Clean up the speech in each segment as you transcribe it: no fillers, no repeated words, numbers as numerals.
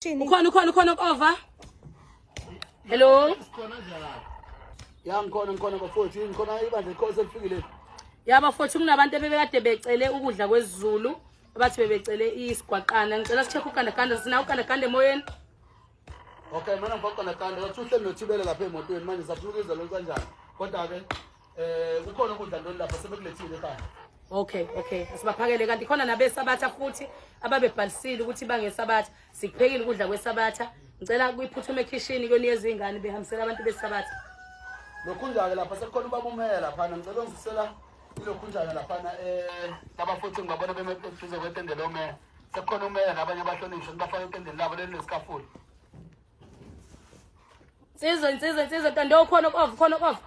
Ukhona over. Hello. Ya ngikhona bafowethu ngikhona ibandla ikhosi elifikile. Ya bafowethu kunabantu ebebekade becele ukudla kwesiZulu abathi bebecele isigwaqana ngicela sicheck ukandakanda sina ukandakanda emoyeni. Okay mina ngifaqandakanda bathuhle nothibele lapha emotweni manje saphulukiza lo kanjani kodwa ke kukhona ukudla ntoni lapha sebekulethile ekhaya. Okay asibaphakele kanti khona nabesabatha futhi ababebhalisile ukuthi bangesabatha sikuphekile ukudla kwesabatha ngicela kuyiphuthume ekitchen kwenikeza izingane behambisela abantu besabatha. Lokhunjana lapha sekukhona ubaba umela lapha ngicela ngisisela ilokhunjana lapha abafowethu ngibabona bemeduze kwetendele omela sekukhona umela nabanye abahlonishwa bafaka etendele labo lenesikafuli. Insizwa tando khona off.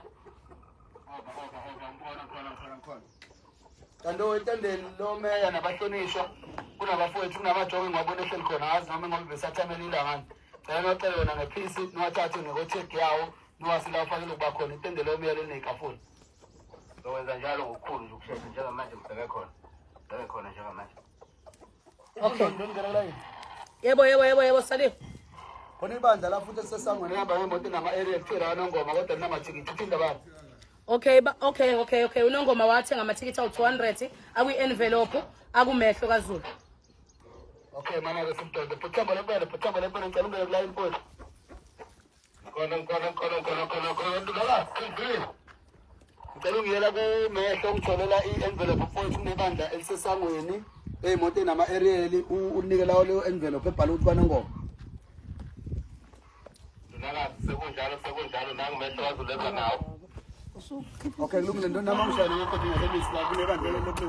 Kanti etendeni lo meya nabahlonishwa kunabafowethu kunamajongo ngibabona ehleli khona azi noma ngoba besathamela ilangani cela nocela yona ngephisi niwathathe ngecheck yawo niwasila ufanele ukuba khona etendeni lo meya lenekafuni lokwenza njalo ngokukhulu nje ukushesha njengamanje ngibheke khona njengamanje. Okay yebo Salih khona ibandla la futhi sesangweni ehamba ngemoto nama area kuthira nongoma kodwa ninamathikithi uthinda baba. Okay unongoma wathenga amathikithi awu200 akuyi-envelope akumehlo kaZulu. Okay mana ke simthondo phuthambo lempela ngicela ungeke kula import khona ndulala ngicela ungiyela kumehlo ngitholela i-envelope mfowethu kunebandla elisesangweni emotweni nama aerial unikela leyo envelope ebhala ukuthi banongoma. Ndulala sekunjalo nangimehlo kaZulu nawo. Okay, look, don't know how to put in Hennis, like we never look at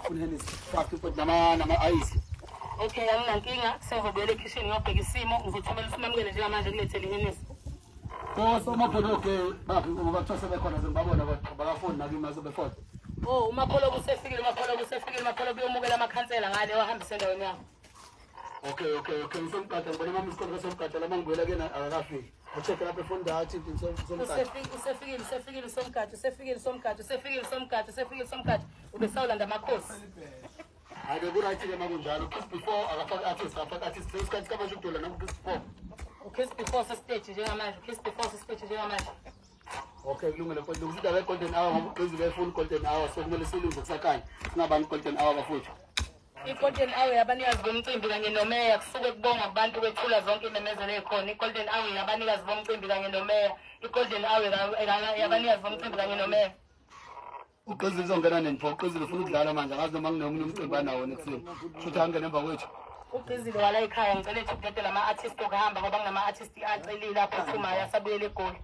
Hennis, fact put nama ice. Okay, I'm thinking, so the kitchen of the Simo, who told us mamma is a Hennis. So, my okay, but we were just a corner of Balaphone, Nagim as before. Oh, Mapolo was a figure, Mapolo Mogama cancel, and I never have to send her now. Okay, some cut, and when I'm going to cut along with again at Rafi. Check up before the artist in some cut. The soul and the Macos. I don't go to the Magunjalo before I artist, those kinds of to the kiss before the stage, kiss before the stage, okay, Lumina put the record an hour, the full content hour, so we'll see the second, not content hour of food. Golden hour abani azibomcimbi kanye nomeya kusuke kubonga abantu bethula zonke imemezelo ekhona golden hour yabani azibomcimbi kanye nomeya golden hour yabani azibomcimbi kanye nomeya because izongena neniphoqizile ufuna ukudlala manje ngazi noma kunomunye umcimbi anawo nekuseni futhi angene emva kwethu ubhizile wala ekhaya ngicela ukuthi ukudedela ama-artist okuhamba ngoba kunama-artist acelile lapho ephumayo asabuyele egoli.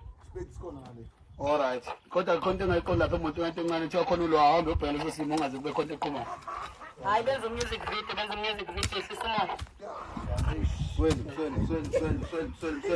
Alright kodwa khonto engayiqondi lapha emotweni into encane kuthiwa khona ulwa ahambe ubhekele leso simo ungaze kube khonto eqhumayo. Hayi benza music video ehlisa umoya. Swell.